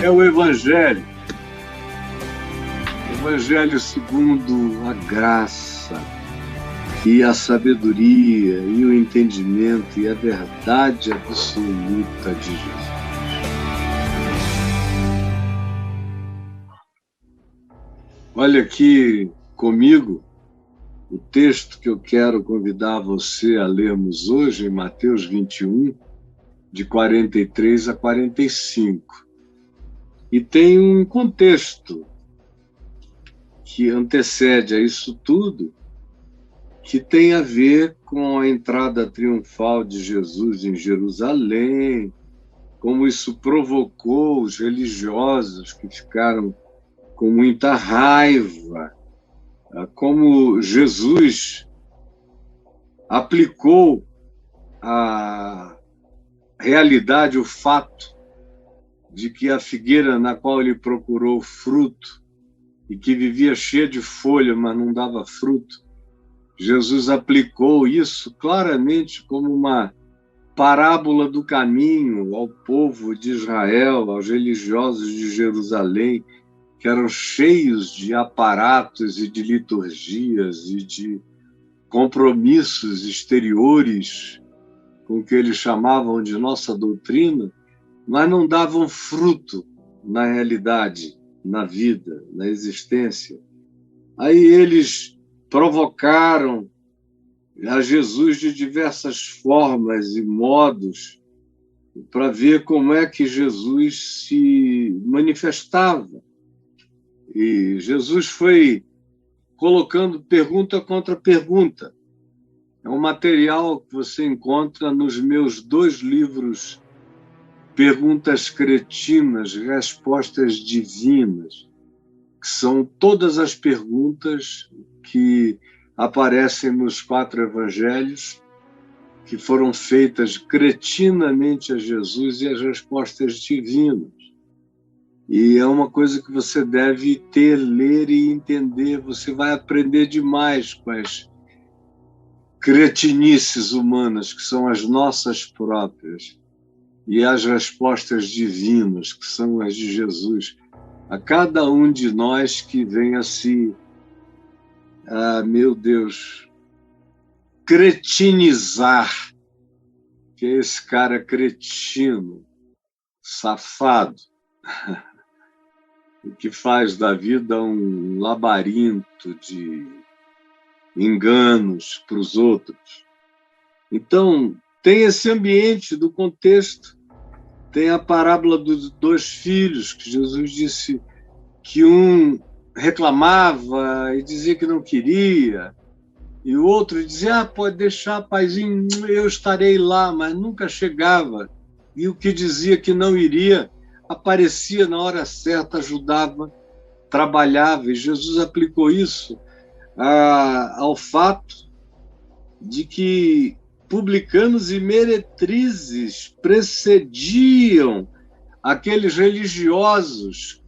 É o Evangelho segundo a graça e a sabedoria e o entendimento e a verdade absoluta de Jesus. Olha aqui comigo o texto que eu quero convidar você a lermos hoje, em Mateus 21, de 43 a 45. E tem um contexto que antecede a isso tudo, que tem a ver com a entrada triunfal de Jesus em Jerusalém, como isso provocou os religiosos que ficaram com muita raiva, como Jesus aplicou a realidade, o fato de que a figueira na qual ele procurou fruto e que vivia cheia de folha, mas não dava fruto, Jesus aplicou isso claramente como uma parábola do caminho ao povo de Israel, aos religiosos de Jerusalém, que eram cheios de aparatos e de liturgias e de compromissos exteriores com o que eles chamavam de nossa doutrina, mas não davam fruto na realidade, na vida, na existência. Aí eles provocaram a Jesus de diversas formas e modos para ver como é que Jesus se manifestava. E Jesus foi colocando pergunta contra pergunta. É um material que você encontra nos meus 2 livros, Perguntas Cretinas, Respostas Divinas, que são todas as perguntas que aparecem nos 4 evangelhos, que foram feitas cretinamente a Jesus, e as respostas divinas. E é uma coisa que você deve ter, ler e entender. Você vai aprender demais com as cretinices humanas, que são as nossas próprias, e as respostas divinas, que são as de Jesus, a cada um de nós que venha se, meu Deus, cretinizar, que é esse cara cretino, safado, que faz da vida um labirinto de enganos para os outros. Então, tem esse ambiente do contexto, tem a parábola dos 2 filhos, que Jesus disse que um reclamava e dizia que não queria, e o outro dizia, pode deixar, paizinho, eu estarei lá, mas nunca chegava. E o que dizia que não iria, aparecia na hora certa, ajudava, trabalhava. E Jesus aplicou isso ao fato de que publicanos e meretrizes precediam aqueles religiosos,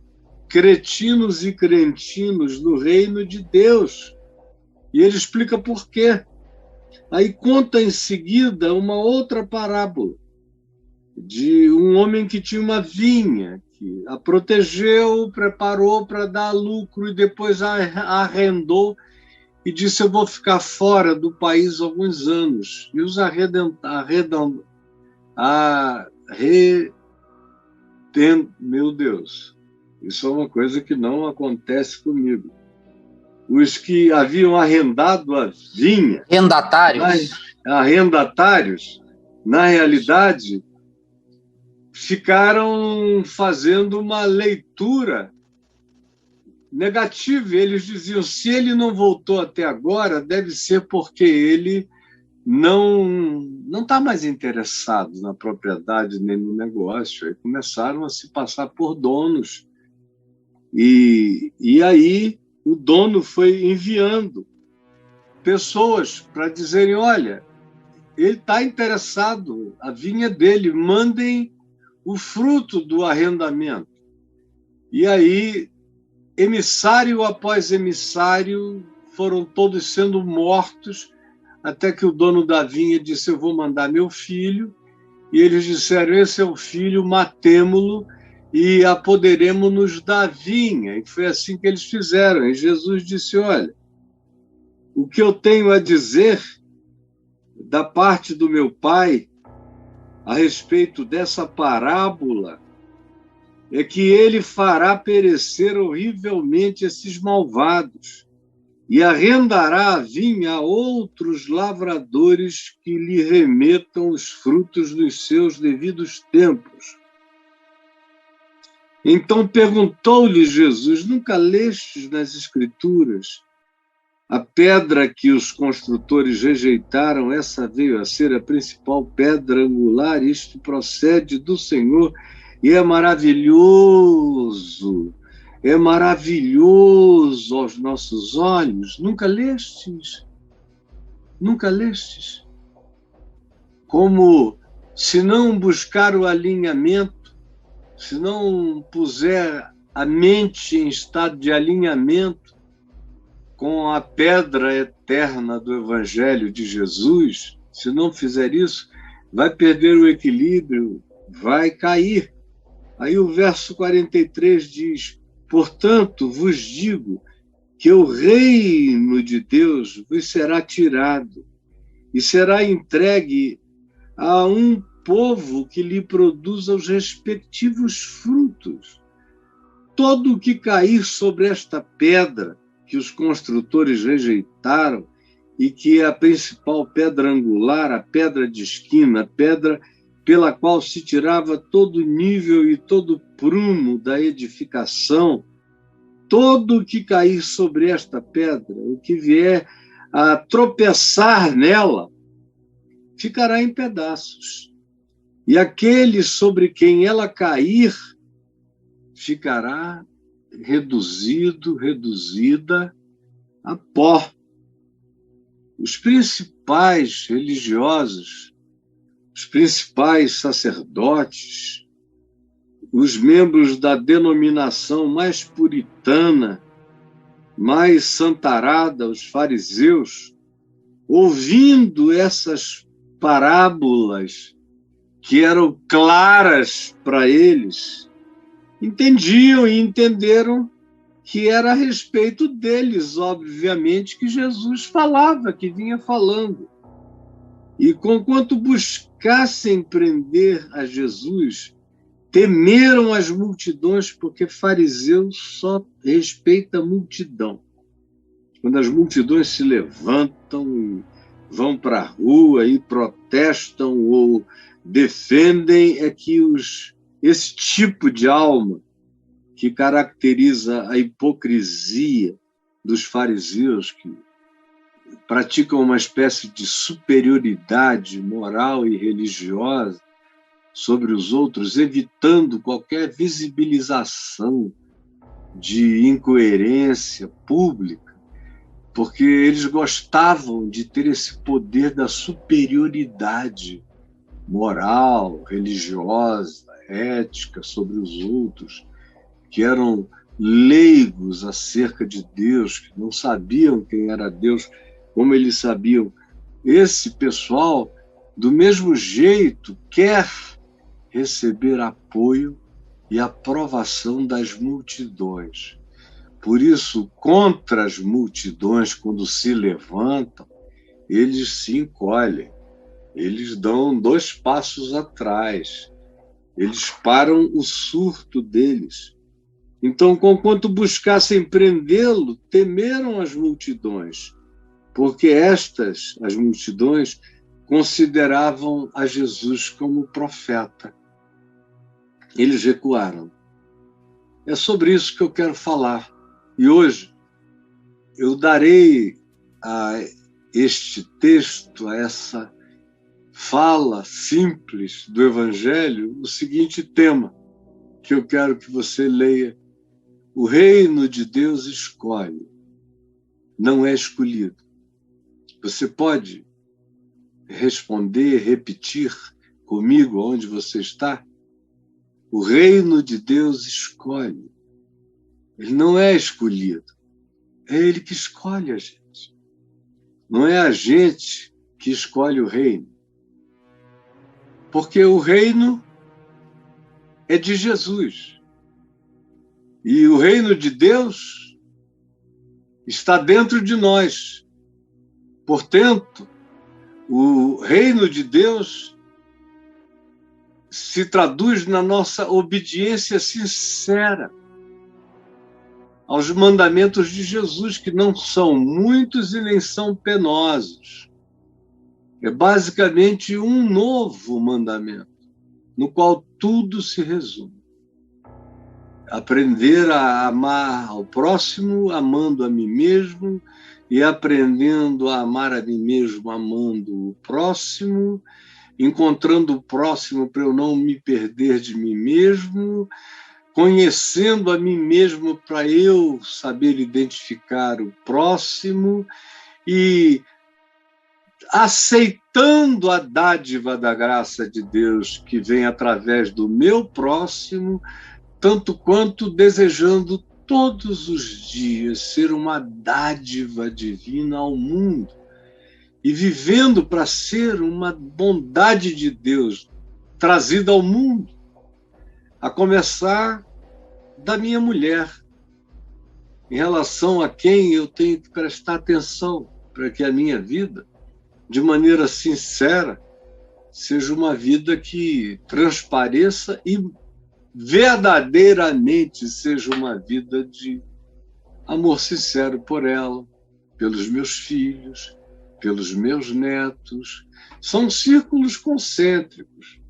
cretinos e crentinos no reino de Deus. E ele explica por quê. Aí conta em seguida uma outra parábola de um homem que tinha uma vinha, que a protegeu, preparou para dar lucro e depois a arrendou e disse, eu vou ficar fora do país alguns anos. E os meu Deus, isso é uma coisa que não acontece comigo. Os que haviam arrendado a vinha, arrendatários, na realidade, ficaram fazendo uma leitura negativa. Eles diziam, se ele não voltou até agora, deve ser porque ele não está mais interessado na propriedade nem no negócio. Aí começaram a se passar por donos. E aí o dono foi enviando pessoas para dizerem, olha, ele está interessado, a vinha dele, mandem o fruto do arrendamento. E aí, emissário após emissário, foram todos sendo mortos, até que o dono da vinha disse, eu vou mandar meu filho, e eles disseram, esse é o filho, matemo-lo, e apoderemos-nos da vinha. E foi assim que eles fizeram. E Jesus disse: olha, o que eu tenho a dizer da parte do meu Pai a respeito dessa parábola é que ele fará perecer horrivelmente esses malvados e arrendará a vinha a outros lavradores que lhe remetam os frutos nos seus devidos tempos. Então perguntou-lhe Jesus: nunca lestes nas Escrituras? A pedra que os construtores rejeitaram, essa veio a ser a principal pedra angular. Isto procede do Senhor e é maravilhoso aos nossos olhos. Nunca lestes? Nunca lestes? Como, se não buscar o alinhamento, se não puser a mente em estado de alinhamento com a pedra eterna do Evangelho de Jesus, se não fizer isso, vai perder o equilíbrio, vai cair. Aí o verso 43 diz: portanto, vos digo que o reino de Deus vos será tirado e será entregue a um povo que lhe produza os respectivos frutos. Todo o que cair sobre esta pedra que os construtores rejeitaram e que é a principal pedra angular, a pedra de esquina, a pedra pela qual se tirava todo o nível e todo o prumo da edificação, todo o que cair sobre esta pedra, o que vier a tropeçar nela, ficará em pedaços. E aquele sobre quem ela cair ficará reduzida a pó. Os principais religiosos, os principais sacerdotes, os membros da denominação mais puritana, mais santarada, os fariseus, ouvindo essas parábolas que eram claras para eles, entendiam e entenderam que era a respeito deles, obviamente, que Jesus falava, que vinha falando. E conquanto buscassem prender a Jesus, temeram as multidões, porque fariseu só respeita a multidão. Quando as multidões se levantam e vão para a rua e protestam ou defendem, é que esse tipo de alma que caracteriza a hipocrisia dos fariseus, que praticam uma espécie de superioridade moral e religiosa sobre os outros, evitando qualquer visibilização de incoerência pública, porque eles gostavam de ter esse poder da superioridade moral, religiosa, ética sobre os outros, que eram leigos acerca de Deus, que não sabiam quem era Deus, como eles sabiam. Esse pessoal, do mesmo jeito, quer receber apoio e aprovação das multidões. Por isso, contra as multidões, quando se levantam, eles se encolhem, eles dão 2 passos atrás, eles param o surto deles. Então, conquanto buscassem prendê-lo, temeram as multidões, porque as multidões, consideravam a Jesus como profeta. Eles recuaram. É sobre isso que eu quero falar. E hoje eu darei a este texto, a essa fala simples do Evangelho, o seguinte tema, que eu quero que você leia: o reino de Deus escolhe, não é escolhido. Você pode responder, repetir comigo onde você está? O reino de Deus escolhe. Ele não é escolhido. É ele que escolhe a gente. Não é a gente que escolhe o reino. Porque o reino é de Jesus. E o reino de Deus está dentro de nós. Portanto, o reino de Deus se traduz na nossa obediência sincera aos mandamentos de Jesus, que não são muitos e nem são penosos. É basicamente um novo mandamento, no qual tudo se resume. Aprender a amar ao próximo, amando a mim mesmo, e aprendendo a amar a mim mesmo, amando o próximo, encontrando o próximo para eu não me perder de mim mesmo, conhecendo a mim mesmo para eu saber identificar o próximo e aceitando a dádiva da graça de Deus que vem através do meu próximo, tanto quanto desejando todos os dias ser uma dádiva divina ao mundo e vivendo para ser uma bondade de Deus trazida ao mundo, a começar da minha mulher, em relação a quem eu tenho que prestar atenção para que a minha vida, de maneira sincera, seja uma vida que transpareça e verdadeiramente seja uma vida de amor sincero por ela, pelos meus filhos, pelos meus netos. São círculos concêntricos.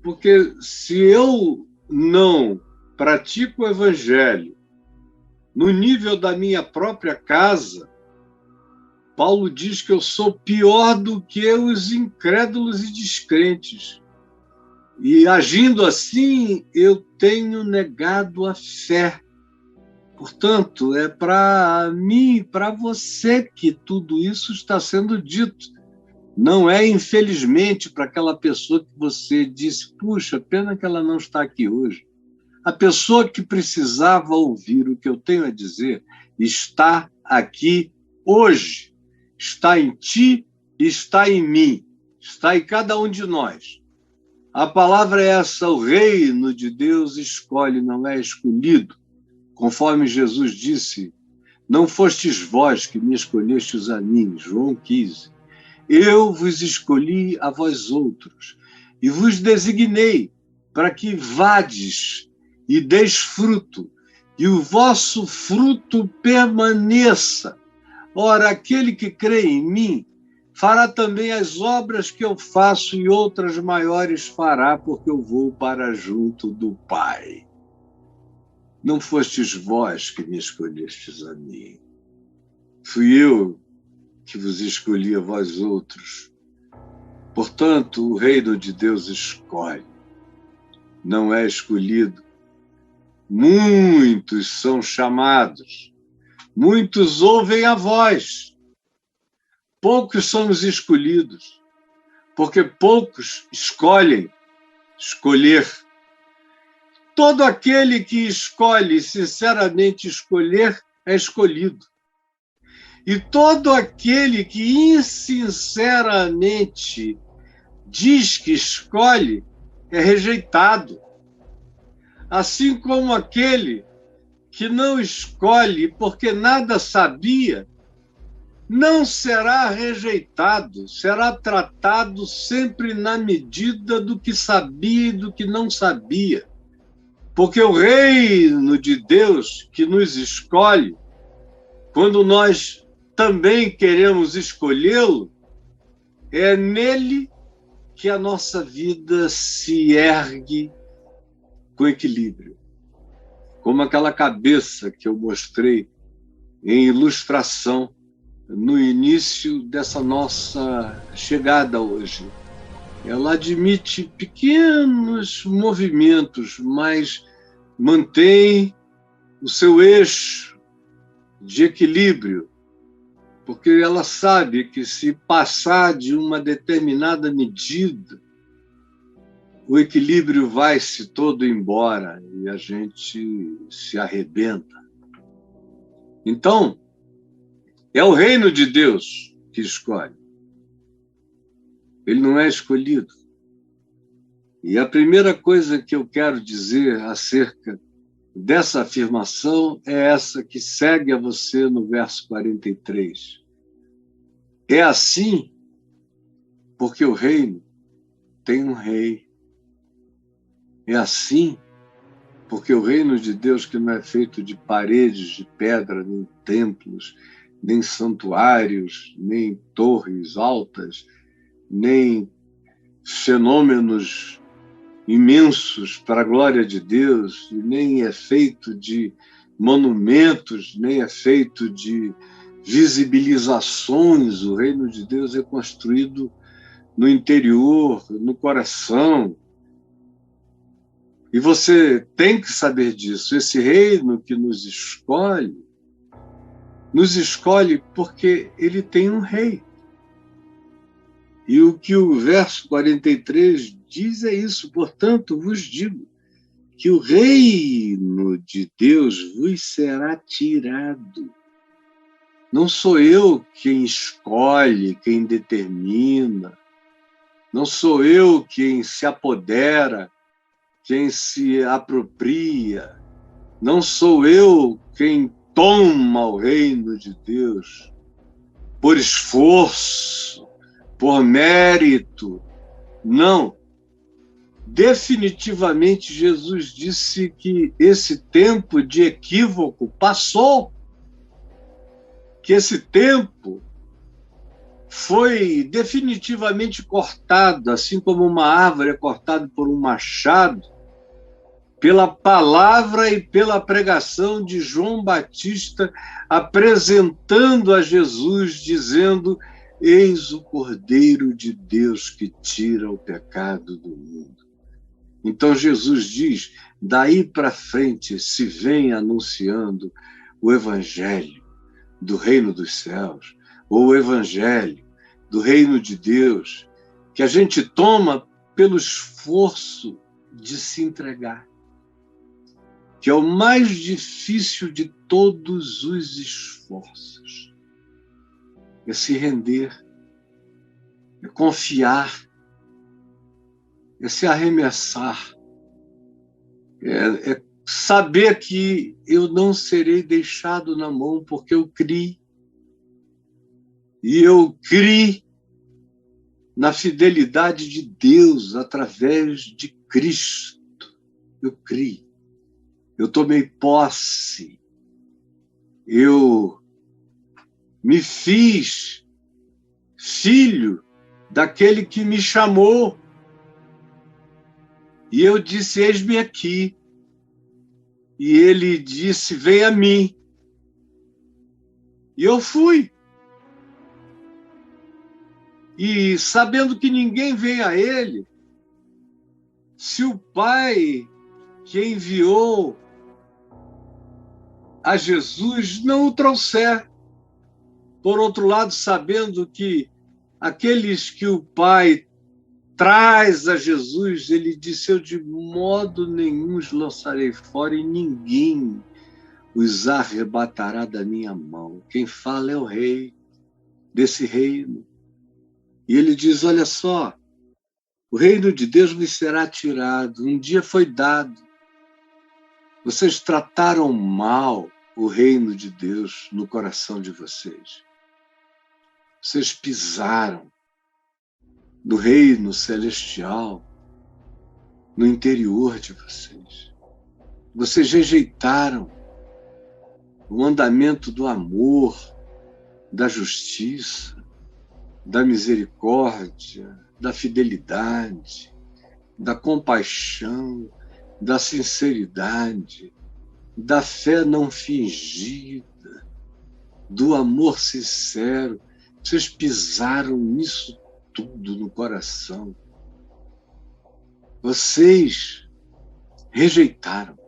Porque se eu não pratico o evangelho no nível da minha própria casa, Paulo diz que eu sou pior do que os incrédulos e descrentes. E agindo assim, eu tenho negado a fé. Portanto, é para mim e para você que tudo isso está sendo dito. Não é, infelizmente, para aquela pessoa que você disse, puxa, pena que ela não está aqui hoje. A pessoa que precisava ouvir o que eu tenho a dizer está aqui hoje. Está em ti, está em mim, está em cada um de nós. A palavra é essa: o reino de Deus escolhe, não é escolhido. Conforme Jesus disse, não fostes vós que me escolhestes a mim, João 15. Eu vos escolhi a vós outros e vos designei para que vades e deis fruto, e o vosso fruto permaneça. Ora, aquele que crê em mim fará também as obras que eu faço e outras maiores fará, porque eu vou para junto do Pai. Não fostes vós que me escolhestes a mim. Fui eu que vos escolhi a vós outros. Portanto, o reino de Deus escolhe, não é escolhido. Muitos são chamados, muitos ouvem a voz. Poucos são os escolhidos, porque poucos escolhem escolher. Todo aquele que escolhe, sinceramente escolher, é escolhido. E todo aquele que insinceramente diz que escolhe, é rejeitado. Assim como aquele que não escolhe porque nada sabia, não será rejeitado, será tratado sempre na medida do que sabia e do que não sabia. Porque o reino de Deus que nos escolhe, quando nós também queremos escolhê-lo, é nele que a nossa vida se ergue com equilíbrio. Como aquela cabeça que eu mostrei em ilustração no início dessa nossa chegada hoje. Ela admite pequenos movimentos, mas mantém o seu eixo de equilíbrio, porque ela sabe que se passar de uma determinada medida, o equilíbrio vai-se todo embora e a gente se arrebenta. Então, é o reino de Deus que escolhe. Ele não é escolhido. E a primeira coisa que eu quero dizer acerca dessa afirmação é essa que segue a você no verso 43. É assim porque o reino tem um rei. É assim porque o reino de Deus, que não é feito de paredes de pedra, nem templos, nem santuários, nem torres altas, nem fenômenos imensos para a glória de Deus, e nem é feito de monumentos, nem é feito de visibilizações. O reino de Deus é construído no interior, no coração. E você tem que saber disso. Esse reino que nos escolhe porque ele tem um rei. E o que o verso 43 diz é isso. Portanto, vos digo que o reino de Deus vos será tirado. Não sou eu quem escolhe, quem determina. Não sou eu quem se apodera, quem se apropria. Não sou eu quem toma o reino de Deus por esforço, por mérito. Não. Definitivamente, Jesus disse que esse tempo de equívoco passou, que esse tempo foi definitivamente cortado, assim como uma árvore é cortada por um machado, pela palavra e pela pregação de João Batista, apresentando a Jesus, dizendo: eis o Cordeiro de Deus que tira o pecado do mundo. Então Jesus diz, daí para frente se vem anunciando o evangelho do reino dos céus, ou o evangelho do reino de Deus, que a gente toma pelo esforço de se entregar, que é o mais difícil de todos os esforços. É se render, é confiar, é se arremessar, é saber que eu não serei deixado na mão, porque eu criei. E eu criei na fidelidade de Deus através de Cristo. Eu criei. Eu tomei posse. Eu me fiz filho daquele que me chamou. E eu disse, eis-me aqui. E ele disse, vem a mim. E eu fui. E sabendo que ninguém vem a ele, se o Pai que enviou a Jesus não o trouxer. Por outro lado, sabendo que aqueles que o Pai traz a Jesus, ele disse, eu de modo nenhum os lançarei fora e ninguém os arrebatará da minha mão. Quem fala é o rei desse reino. E ele diz, olha só, o reino de Deus me será tirado. Um dia foi dado. Vocês trataram mal o reino de Deus no coração de vocês. Vocês pisaram no reino celestial, no interior de vocês. Vocês rejeitaram o andamento do amor, da justiça, da misericórdia, da fidelidade, da compaixão, da sinceridade, da fé não fingida, do amor sincero. Vocês pisaram nisso tudo no coração. Vocês rejeitaram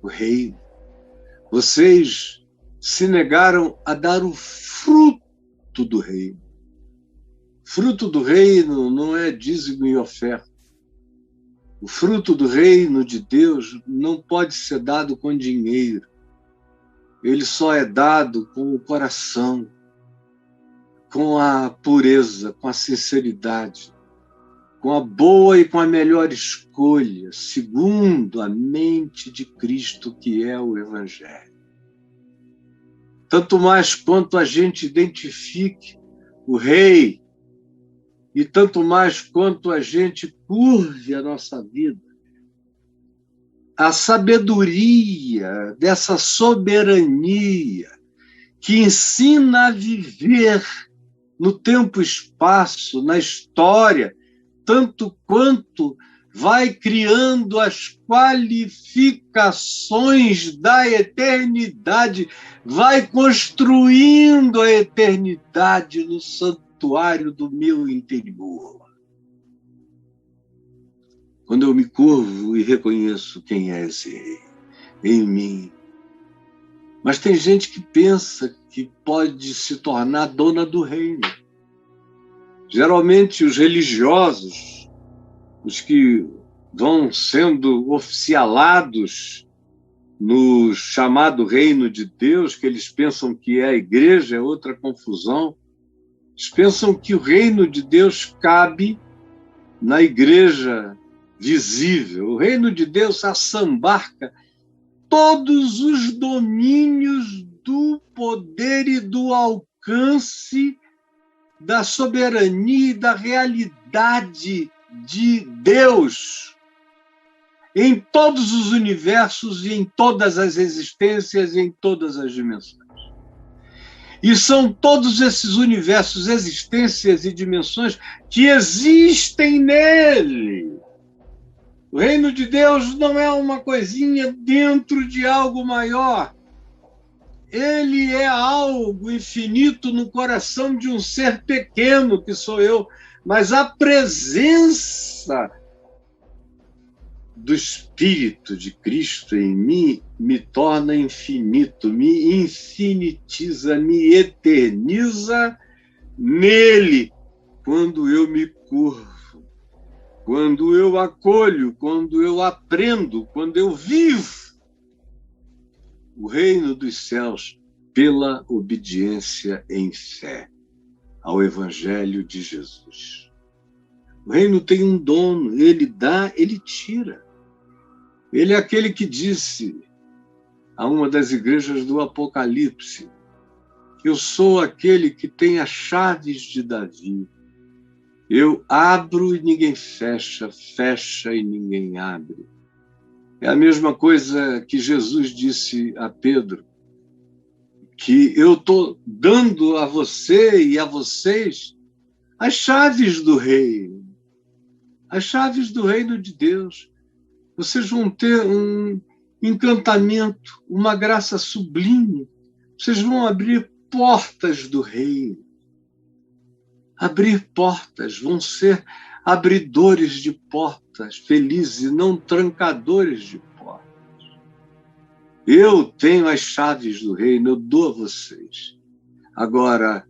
o reino. Vocês se negaram a dar o fruto do reino. Fruto do reino não é dízimo e oferta. O fruto do reino de Deus não pode ser dado com dinheiro. Ele só é dado com o coração, com a pureza, com a sinceridade. com a boa e com a melhor escolha, segundo a mente de Cristo, que é o Evangelho. Tanto mais quanto a gente identifique o Rei, e tanto mais quanto a gente curve a nossa vida, a sabedoria dessa soberania que ensina a viver no tempo e espaço, na história, tanto quanto vai criando as qualificações da eternidade, vai construindo a eternidade no santuário do meu interior. Quando eu me curvo e reconheço quem é esse Rei em mim. Mas tem gente que pensa que pode se tornar dona do reino. Geralmente os religiosos, os que vão sendo oficialados no chamado reino de Deus, que eles pensam que é a igreja, é outra confusão. Eles pensam que o reino de Deus cabe na igreja visível. O reino de Deus assambarca todos os domínios do poder e do alcance, da soberania e da realidade de Deus em todos os universos e em todas as existências e em todas as dimensões. E são todos esses universos, existências e dimensões que existem nele. O reino de Deus não é uma coisinha dentro de algo maior. Ele é algo infinito no coração de um ser pequeno, que sou eu, mas a presença do Espírito de Cristo em mim me torna infinito, me infinitiza, me eterniza nele, quando eu me curvo, quando eu acolho, quando eu aprendo, quando eu vivo o reino dos céus pela obediência em fé ao Evangelho de Jesus. O reino tem um dono, ele dá, ele tira. Ele é aquele que disse a uma das igrejas do Apocalipse: eu sou aquele que tem as chaves de Davi. Eu abro e ninguém fecha, fecha e ninguém abre. É a mesma coisa que Jesus disse a Pedro, que eu estou dando a você e a vocês as chaves do reino, as chaves do reino de Deus. Vocês vão ter um encantamento, uma graça sublime. Vocês vão abrir portas do reino. Abrir portas, vão ser abridores de portas, felizes, não trancadores de portas. Eu tenho as chaves do reino, eu dou a vocês. Agora,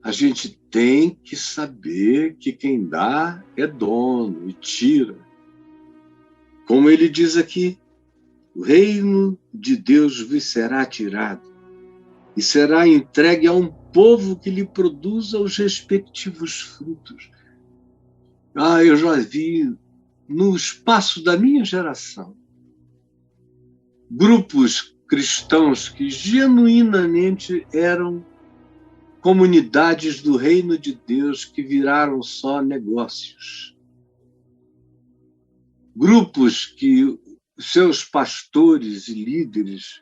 a gente tem que saber que quem dá é dono e tira. Como ele diz aqui, o reino de Deus vos será tirado e será entregue a um povo que lhe produza os respectivos frutos. Eu já vi, no espaço da minha geração, grupos cristãos que genuinamente eram comunidades do reino de Deus que viraram só negócios. Grupos que seus pastores e líderes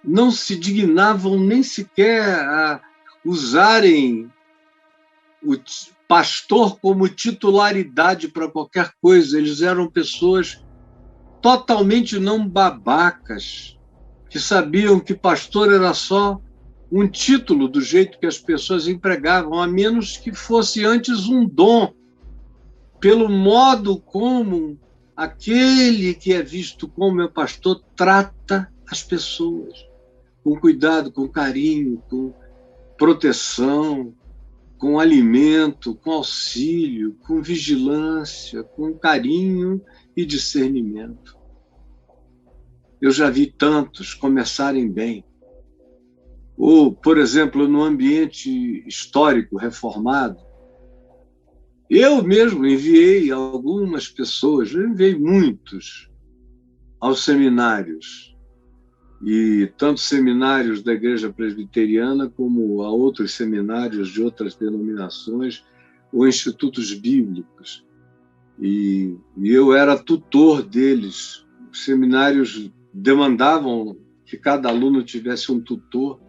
não se dignavam nem sequer a usarem o pastor como titularidade para qualquer coisa. Eles eram pessoas totalmente não babacas, que sabiam que pastor era só um título do jeito que as pessoas empregavam, a menos que fosse antes um dom, pelo modo como aquele que é visto como meu pastor trata as pessoas, com cuidado, com carinho, com proteção, com alimento, com auxílio, com vigilância, com carinho e discernimento. Eu já vi tantos começarem bem. Ou, por exemplo, no ambiente histórico reformado, Eu mesmo enviei algumas pessoas, eu enviei muitos aos seminários, e tanto seminários da Igreja Presbiteriana como a outros seminários de outras denominações ou institutos bíblicos. E eu era tutor deles. Os seminários demandavam que cada aluno tivesse um tutor.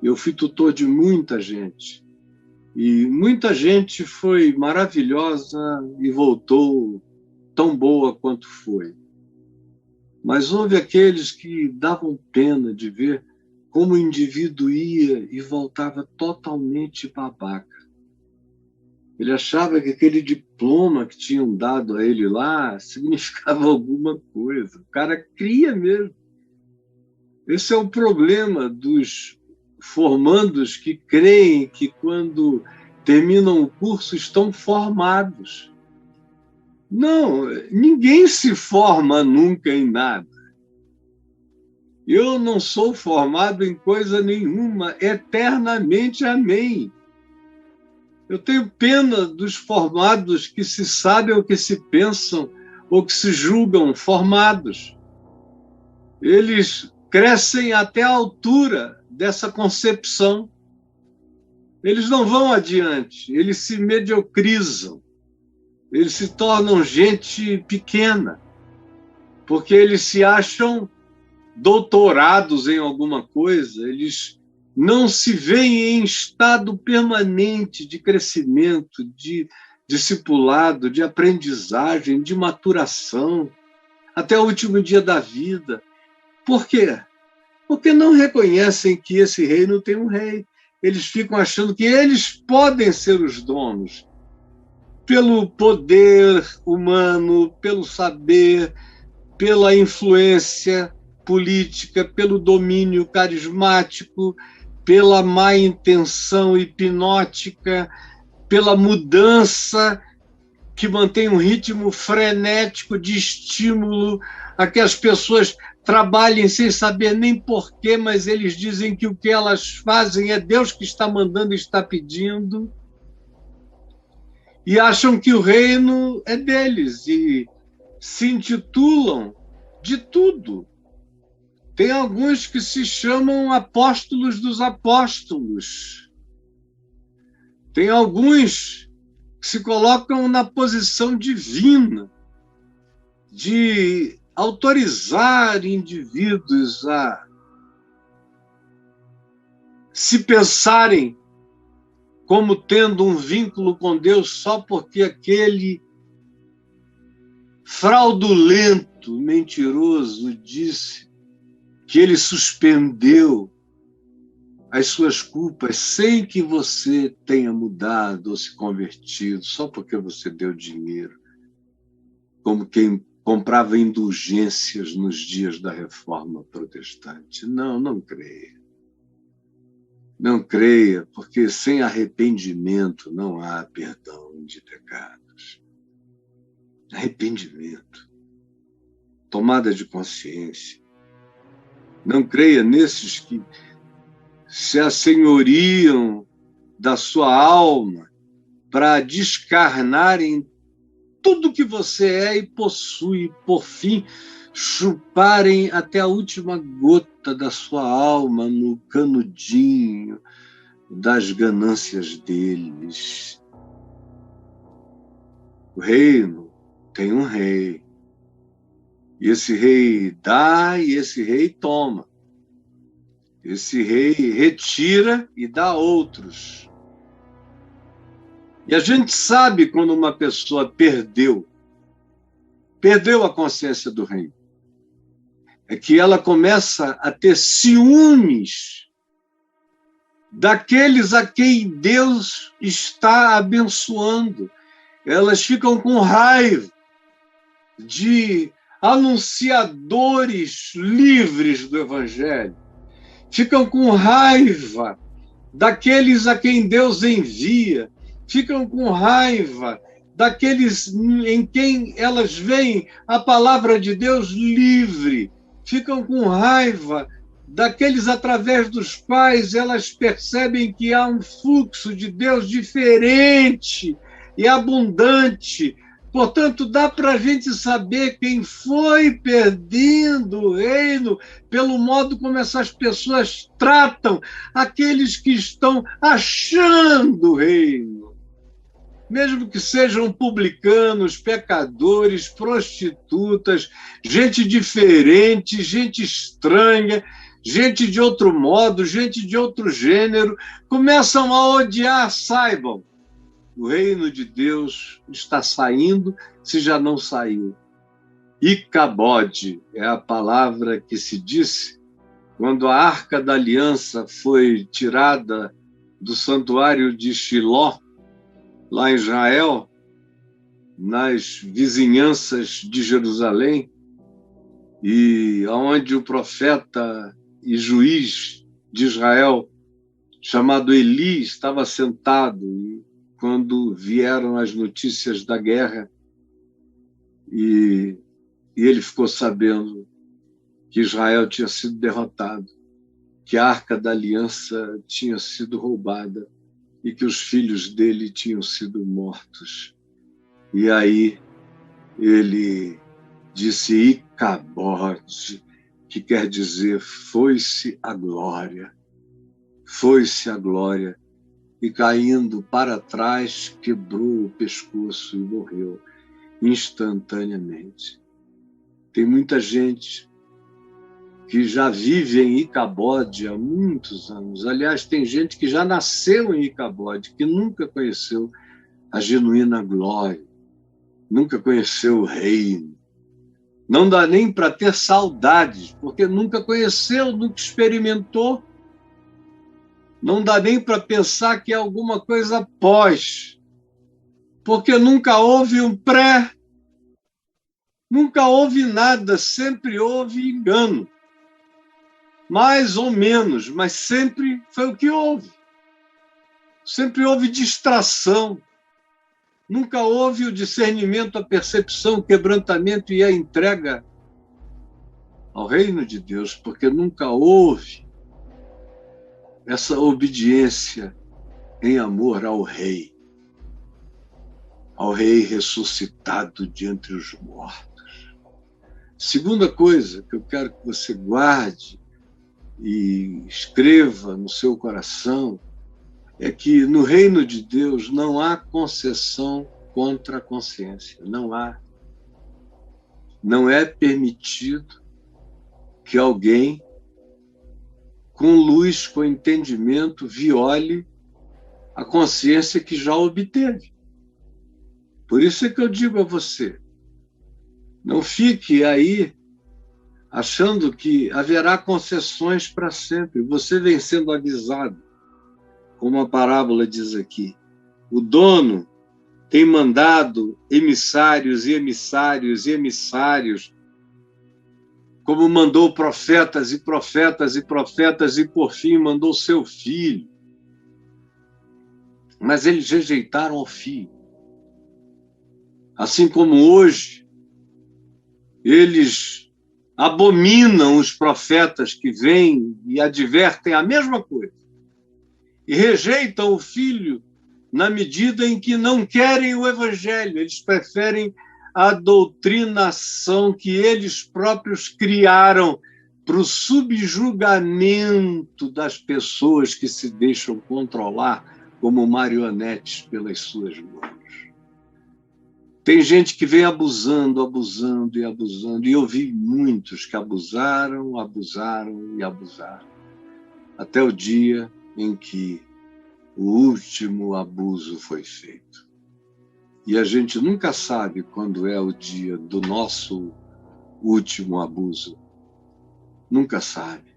Eu fui tutor de muita gente. E muita gente foi maravilhosa e voltou tão boa quanto foi. Mas houve aqueles que davam pena de ver como o indivíduo ia e voltava totalmente babaca. Ele achava que aquele diploma que tinham dado a ele lá significava alguma coisa. O cara cria mesmo. Esse é o problema dos formandos que creem que quando terminam o curso estão formados. Não, ninguém se forma nunca em nada. Eu não sou formado em coisa nenhuma, eternamente, amém. Eu tenho pena dos formados que se sabem ou que se pensam ou que se julgam formados. Eles crescem até a altura dessa concepção. Eles não vão adiante, eles se mediocrizam. Eles se tornam gente pequena, porque eles se acham doutorados em alguma coisa, eles não se veem em estado permanente de crescimento, de discipulado, de aprendizagem, de maturação, até o último dia da vida. Por quê? Porque não reconhecem que esse reino tem um rei. Eles ficam achando que eles podem ser os donos, pelo poder humano, pelo saber, pela influência política, pelo domínio carismático, pela má intenção hipnótica, pela mudança que mantém um ritmo frenético de estímulo a que as pessoas trabalhem sem saber nem porquê, mas eles dizem que o que elas fazem é Deus que está mandando e está pedindo. E acham que o reino é deles e se intitulam de tudo. Tem alguns que se chamam apóstolos dos apóstolos. Tem alguns que se colocam na posição divina de autorizar indivíduos a se pensarem como tendo um vínculo com Deus só porque aquele fraudulento, mentiroso disse que ele suspendeu as suas culpas sem que você tenha mudado ou se convertido, só porque você deu dinheiro, como quem comprava indulgências nos dias da Reforma Protestante. Não, não creia. Não creia, porque sem arrependimento não há perdão de pecados. Arrependimento, tomada de consciência. Não creia nesses que se assenhoriam da sua alma para descarnarem tudo que você é e possui, por fim, chuparem até a última gota da sua alma no canudinho das ganâncias deles. O reino tem um rei. E esse rei dá e esse rei toma. Esse rei retira e dá a outros. E a gente sabe quando uma pessoa perdeu a consciência do reino. É que ela começa a ter ciúmes daqueles a quem Deus está abençoando. Elas ficam com raiva de anunciadores livres do Evangelho. Ficam com raiva daqueles a quem Deus envia. Ficam com raiva daqueles em quem elas veem a palavra de Deus livre. Ficam com raiva daqueles através dos quais elas percebem que há um fluxo de Deus diferente e abundante. Portanto, dá para a gente saber quem foi perdendo o reino pelo modo como essas pessoas tratam aqueles que estão achando o reino. Mesmo que sejam publicanos, pecadores, prostitutas, gente diferente, gente estranha, gente de outro modo, gente de outro gênero, começam a odiar, saibam. O reino de Deus está saindo, se já não saiu. Icabode é a palavra que se disse quando a Arca da Aliança foi tirada do santuário de Shiló, lá em Israel, nas vizinhanças de Jerusalém, e onde o profeta e juiz de Israel, chamado Eli, estava sentado, e quando vieram as notícias da guerra, e ele ficou sabendo que Israel tinha sido derrotado, que a Arca da Aliança tinha sido roubada e que os filhos dele tinham sido mortos. E aí ele disse Icabode, que quer dizer foi-se a glória. Foi-se a glória. E caindo para trás, quebrou o pescoço e morreu instantaneamente. Tem muita gente que já vive em Icabode há muitos anos. Aliás, tem gente que já nasceu em Icabode, que nunca conheceu a genuína glória, nunca conheceu o reino. Não dá nem para ter saudades, porque nunca conheceu, nunca experimentou. Não dá nem para pensar que é alguma coisa após, porque nunca houve um pré, nunca houve nada, sempre houve engano. Mais ou menos, mas sempre foi o que houve. Sempre houve distração. Nunca houve o discernimento, a percepção, o quebrantamento e a entrega ao reino de Deus, porque nunca houve essa obediência em amor ao Rei ressuscitado de entre os mortos. Segunda coisa que eu quero que você guarde e escreva no seu coração é que no reino de Deus não há concessão contra a consciência. Não há. Não é permitido que alguém com luz, com entendimento, viole a consciência que já obteve. Por isso é que eu digo a você, não fique aí achando que haverá concessões para sempre. Você vem sendo avisado, como a parábola diz aqui. O dono tem mandado emissários e emissários e emissários, como mandou profetas e profetas e profetas, e por fim mandou seu filho. Mas eles rejeitaram o filho. Assim como hoje, eles abominam os profetas que vêm e advertem a mesma coisa. E rejeitam o filho na medida em que não querem o evangelho. Eles preferem a doutrinação que eles próprios criaram para o subjugamento das pessoas que se deixam controlar como marionetes pelas suas mãos. Tem gente que vem abusando, abusando e abusando, e eu vi muitos que abusaram, abusaram e abusaram, até o dia em que o último abuso foi feito. E a gente nunca sabe quando é o dia do nosso último abuso. Nunca sabe.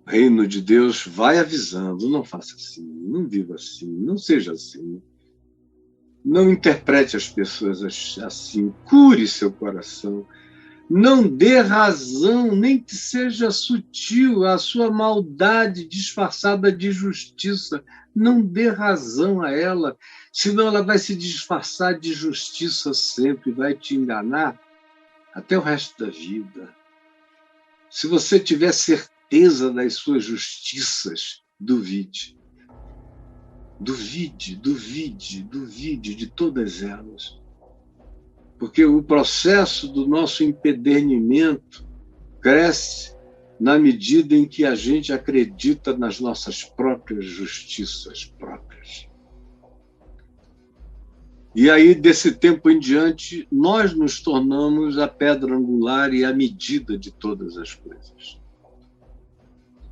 O reino de Deus vai avisando, não faça assim, não viva assim, não seja assim. Não interprete as pessoas assim, cure seu coração. Não dê razão, nem que seja sutil, à sua maldade disfarçada de justiça. Não dê razão a ela, senão ela vai se disfarçar de justiça sempre, vai te enganar até o resto da vida. Se você tiver certeza das suas justiças, duvide. Duvide, duvide, duvide de todas elas. Porque o processo do nosso empedernimento cresce na medida em que a gente acredita nas nossas próprias justiças próprias. E aí, desse tempo em diante, nós nos tornamos a pedra angular e a medida de todas as coisas.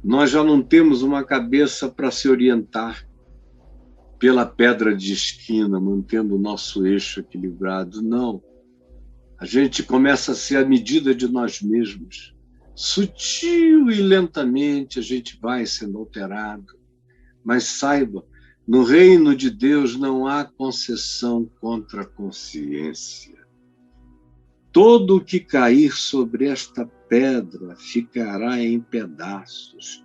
Nós já não temos uma cabeça para se orientar pela pedra de esquina, mantendo o nosso eixo equilibrado. Não. A gente começa a ser a medida de nós mesmos. Sutil e lentamente a gente vai sendo alterado. Mas saiba, no reino de Deus não há concessão contra a consciência. Todo o que cair sobre esta pedra ficará em pedaços,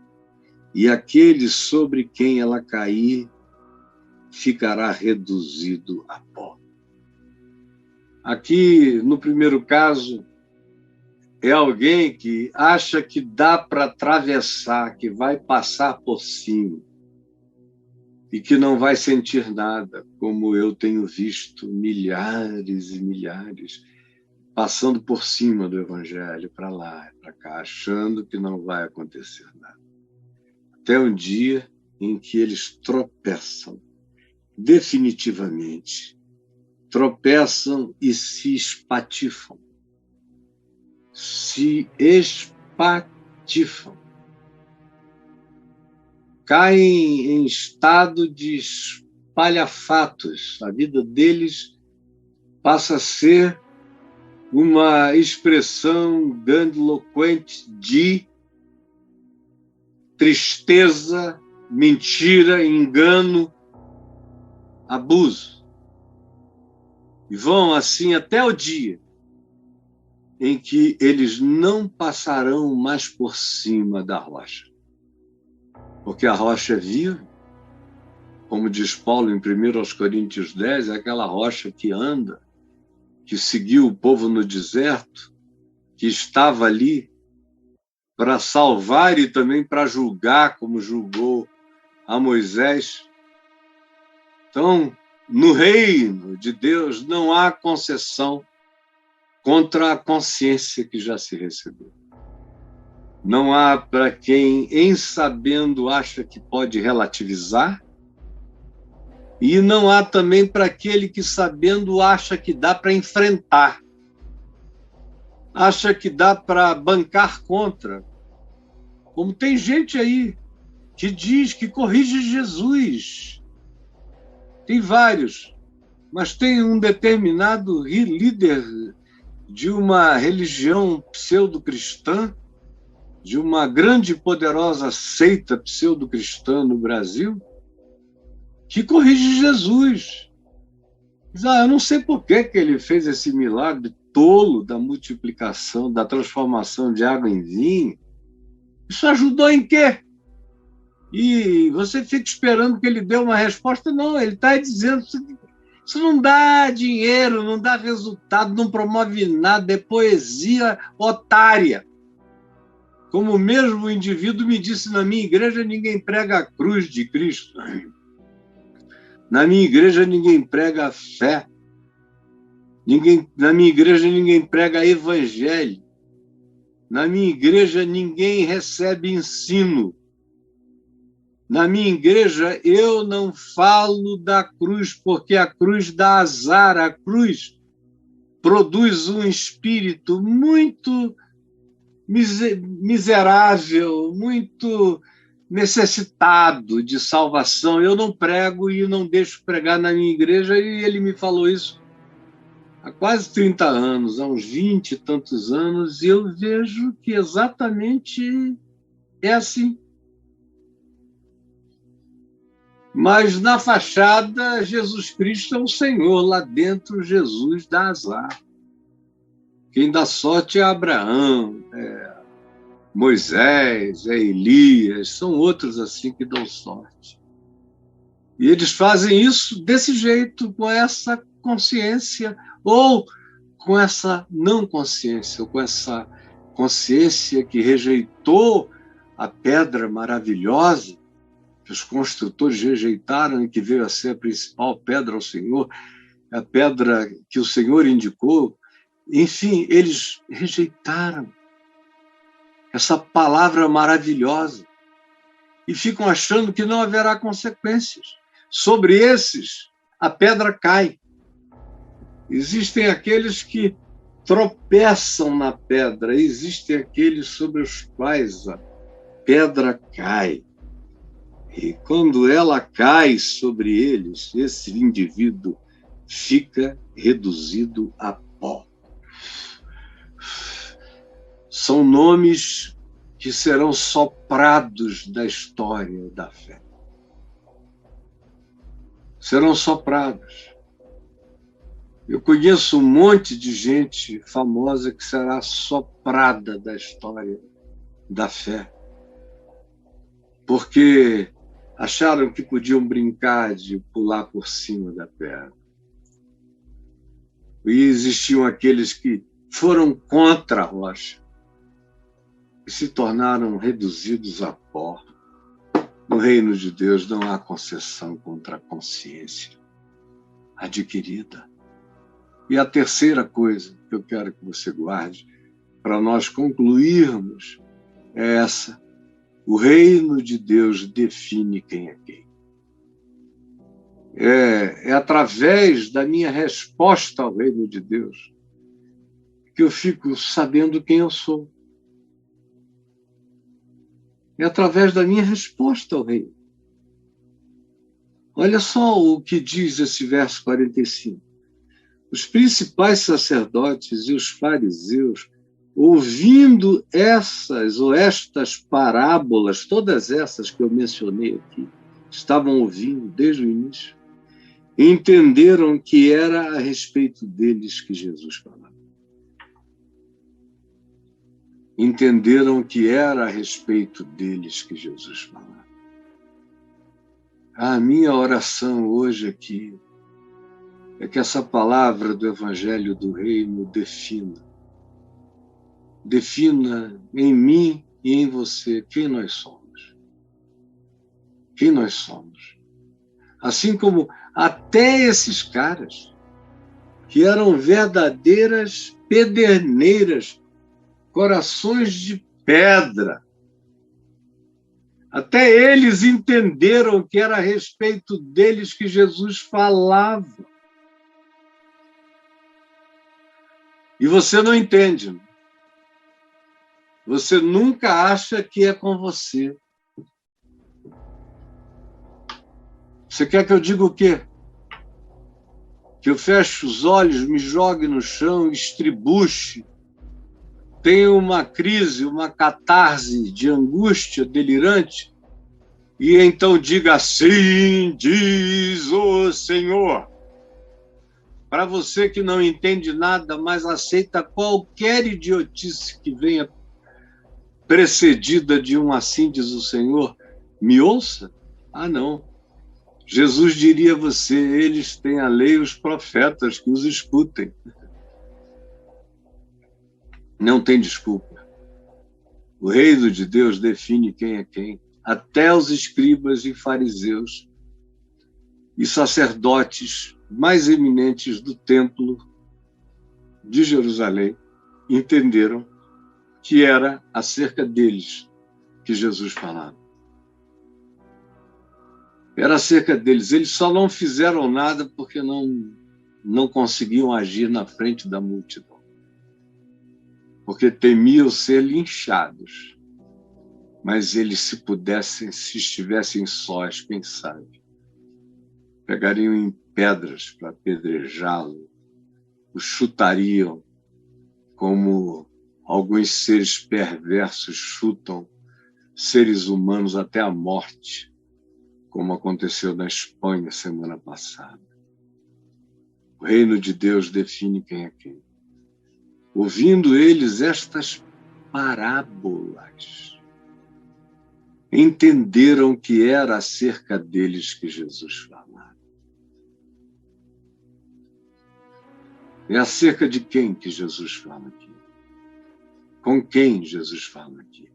e aquele sobre quem ela cair ficará reduzido a pó. Aqui, no primeiro caso, é alguém que acha que dá para atravessar, que vai passar por cima e que não vai sentir nada, como eu tenho visto milhares e milhares passando por cima do Evangelho, para lá e para cá, achando que não vai acontecer nada. Até um dia em que eles tropeçam, definitivamente, tropeçam e se espatifam. Se espatifam. Caem em estado de espalhafatos. A vida deles passa a ser uma expressão grandiloquente de tristeza, mentira, engano, abuso. E vão assim até o dia em que eles não passarão mais por cima da rocha. Porque a rocha é viva, como diz Paulo em 1 Coríntios 10, é aquela rocha que anda, que seguiu o povo no deserto, que estava ali para salvar e também para julgar, como julgou a Moisés. Então, no reino de Deus não há concessão contra a consciência que já se recebeu. Não há para quem, em sabendo, acha que pode relativizar, e não há também para aquele que, sabendo, acha que dá para enfrentar, acha que dá para bancar contra. Como tem gente aí que diz que corrige Jesus. Tem vários, mas tem um determinado líder de uma religião pseudo-cristã, de uma grande e poderosa seita pseudo-cristã no Brasil, que corrige Jesus. Diz, eu não sei por que ele fez esse milagre tolo da multiplicação, da transformação de água em vinho. Isso ajudou em quê? E você fica esperando que ele dê uma resposta. Não, ele está dizendo isso não dá dinheiro, não dá resultado, não promove nada, é poesia otária. Como o mesmo indivíduo me disse, na minha igreja ninguém prega a cruz de Cristo. Na minha igreja ninguém prega a fé. Na minha igreja ninguém prega evangelho. Na minha igreja ninguém recebe ensino. Na minha igreja eu não falo da cruz, porque a cruz dá azar, a cruz produz um espírito muito miserável, muito necessitado de salvação. Eu não prego e não deixo pregar na minha igreja, e ele me falou isso há quase 30 anos, há uns 20 e tantos anos, e eu vejo que exatamente é assim. Mas na fachada, Jesus Cristo é o Senhor, lá dentro Jesus dá azar. Quem dá sorte é Abraão, é Moisés, é Elias, são outros assim que dão sorte. E eles fazem isso desse jeito, com essa consciência, ou com essa não consciência, ou com essa consciência que rejeitou a pedra maravilhosa que os construtores rejeitaram e que veio a ser a principal pedra ao Senhor, a pedra que o Senhor indicou. Enfim, eles rejeitaram essa palavra maravilhosa e ficam achando que não haverá consequências. Sobre esses, a pedra cai. Existem aqueles que tropeçam na pedra, existem aqueles sobre os quais a pedra cai. E quando ela cai sobre eles, esse indivíduo fica reduzido a pó. São nomes que serão soprados da história da fé. Serão soprados. Eu conheço um monte de gente famosa que será soprada da história da fé, porque acharam que podiam brincar de pular por cima da pedra. E existiam aqueles que foram contra a rocha e se tornaram reduzidos a pó. No reino de Deus não há concessão contra a consciência adquirida. E a terceira coisa que eu quero que você guarde, para nós concluirmos, é essa. O reino de Deus define quem é quem. É através da minha resposta ao reino de Deus que eu fico sabendo quem eu sou. É através da minha resposta ao reino. Olha só o que diz esse verso 45. Os principais sacerdotes e os fariseus, ouvindo estas parábolas, todas essas que eu mencionei aqui, estavam ouvindo desde o início, e entenderam que era a respeito deles que Jesus falava. Entenderam que era a respeito deles que Jesus falava. A minha oração hoje aqui é que essa palavra do Evangelho do Reino defina em mim e em você quem nós somos. Quem nós somos. Assim como até esses caras, que eram verdadeiras pederneiras, corações de pedra, até eles entenderam que era a respeito deles que Jesus falava. E você não entende. Você nunca acha que é com você. Você quer que eu diga o quê? Que eu feche os olhos, me jogue no chão, estribuche, tenha uma crise, uma catarse de angústia delirante, e então diga assim, diz o Senhor. Para você que não entende nada, mas aceita qualquer idiotice que venha precedida de um assim diz o Senhor, me ouça? Ah, não. Jesus diria a você, eles têm a lei e os profetas que os escutem. Não tem desculpa. O reino de Deus define quem é quem. Até os escribas e fariseus e sacerdotes mais eminentes do templo de Jerusalém entenderam que era acerca deles que Jesus falava. Era acerca deles. Eles só não fizeram nada porque não conseguiam agir na frente da multidão. Porque temiam ser linchados. Mas eles, se estivessem sós, quem sabe, pegariam em pedras para apedrejá-lo, o chutariam como alguns seres perversos chutam seres humanos até a morte, como aconteceu na Espanha semana passada. O reino de Deus define quem é quem. Ouvindo eles estas parábolas, entenderam que era acerca deles que Jesus falava. É acerca de quem que Jesus fala aqui? Com quem Jesus fala aqui?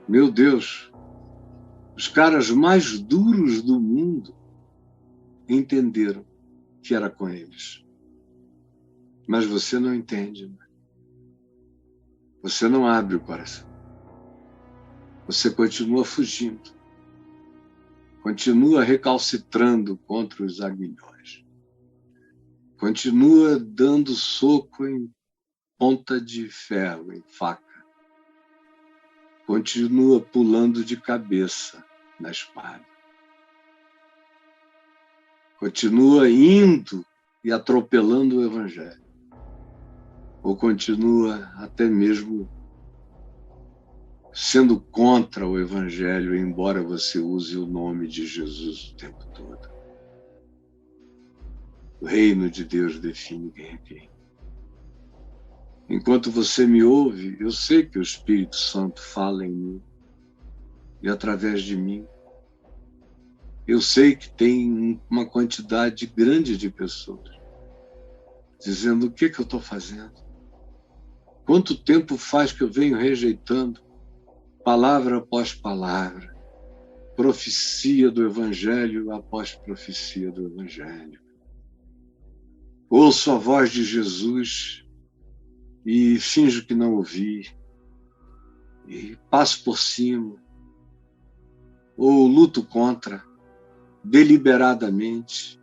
Meu Deus, os caras mais duros do mundo entenderam que era com eles. Mas você não entende. Você não abre o coração. Você continua fugindo. Continua recalcitrando contra os aguilhões. Continua dando soco em ponta de ferro, em faca. Continua pulando de cabeça na espada. Continua indo e atropelando o Evangelho. Ou continua até mesmo sendo contra o Evangelho, embora você use o nome de Jesus o tempo todo. O reino de Deus define quem é quem. Enquanto você me ouve, eu sei que o Espírito Santo fala em mim e através de mim. Eu sei que tem uma quantidade grande de pessoas dizendo: o que eu estou fazendo? Quanto tempo faz que eu venho rejeitando palavra após palavra, profecia do Evangelho após profecia do Evangelho. Ouço a voz de Jesus e finjo que não ouvi, e passo por cima, ou luto contra, deliberadamente,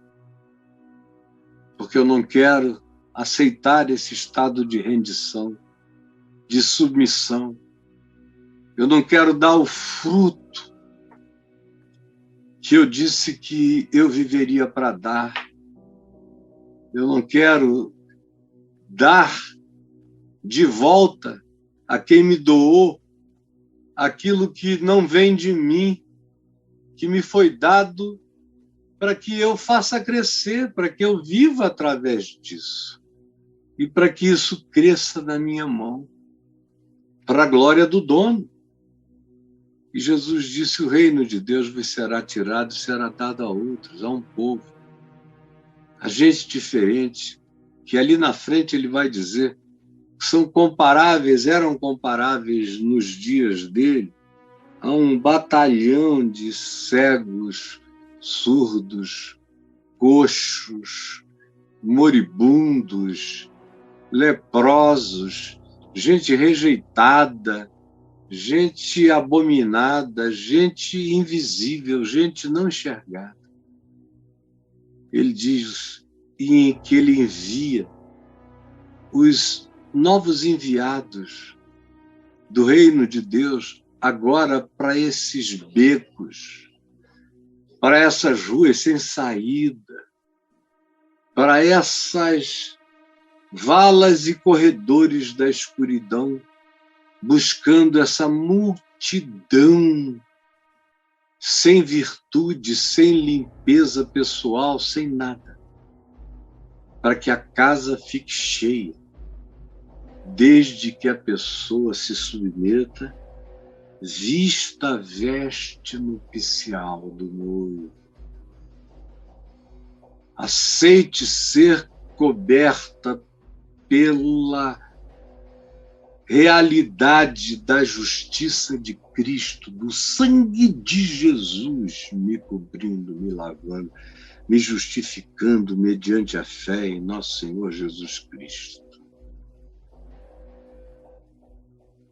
porque eu não quero aceitar esse estado de rendição, de submissão. Eu não quero dar o fruto que eu disse que eu viveria para dar. Eu não quero dar de volta a quem me doou aquilo que não vem de mim, que me foi dado para que eu faça crescer, para que eu viva através disso e para que isso cresça na minha mão, para a glória do dono. E Jesus disse: o reino de Deus vos será tirado e será dado a outros, a um povo, a gente diferente, que ali na frente ele vai dizer que são comparáveis, eram comparáveis nos dias dele, a um batalhão de cegos, surdos, coxos, moribundos, leprosos, gente rejeitada, gente abominada, gente invisível, gente não enxergada. Ele diz que ele envia os novos enviados do reino de Deus agora para esses becos, para essas ruas sem saída, para essas valas e corredores da escuridão, buscando essa multidão sem virtude, sem limpeza pessoal, sem nada, para que a casa fique cheia, desde que a pessoa se submeta, vista a veste nupcial do noivo, aceite ser coberta pela realidade da justiça de Cristo, do sangue de Jesus me cobrindo, me lavando, me justificando mediante a fé em nosso Senhor Jesus Cristo.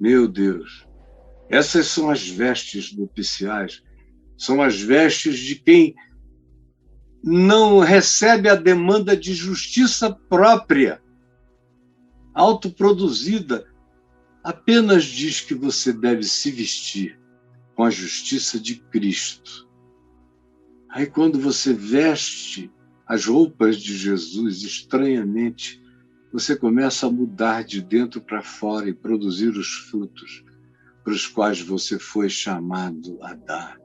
Meu Deus, essas são as vestes nupciais, são as vestes de quem não recebe a demanda de justiça própria, autoproduzida, apenas diz que você deve se vestir com a justiça de Cristo. Aí quando você veste as roupas de Jesus, estranhamente, você começa a mudar de dentro para fora e produzir os frutos para os quais você foi chamado a dar.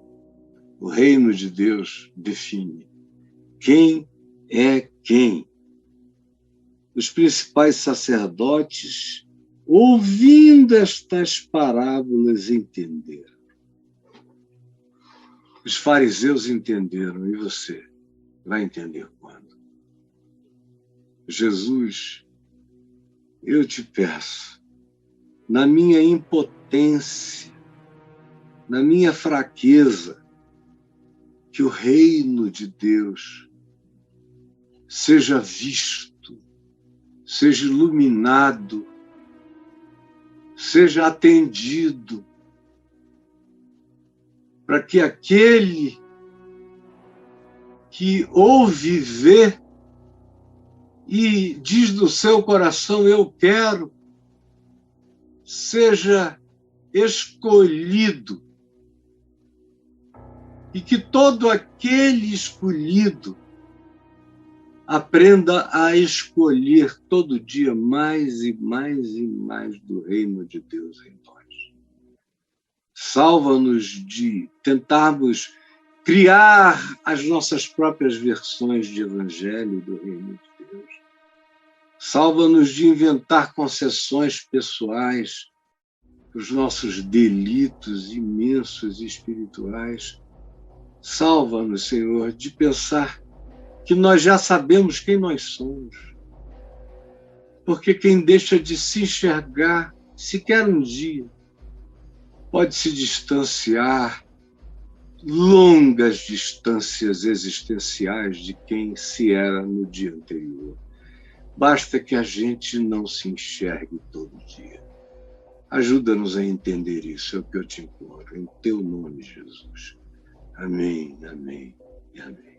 O reino de Deus define quem é quem. Os principais sacerdotes, ouvindo estas parábolas, entenderam. Os fariseus entenderam, e você vai entender quando? Jesus, eu te peço, na minha impotência, na minha fraqueza, que o reino de Deus seja visto, seja iluminado, seja atendido, para que aquele que ouve, vê e diz do seu coração, eu quero, seja escolhido. E que todo aquele escolhido aprenda a escolher todo dia mais e mais e mais do reino de Deus em nós. Salva-nos de tentarmos criar as nossas próprias versões de evangelho do reino de Deus. Salva-nos de inventar concessões pessoais para os nossos delitos imensos e espirituais. Salva-nos, Senhor, de pensar que nós já sabemos quem nós somos. Porque quem deixa de se enxergar, sequer um dia, pode se distanciar longas distâncias existenciais de quem se era no dia anterior. Basta que a gente não se enxergue todo dia. Ajuda-nos a entender isso, é o que eu te imploro, em teu nome, Jesus. Amém, amém e amém.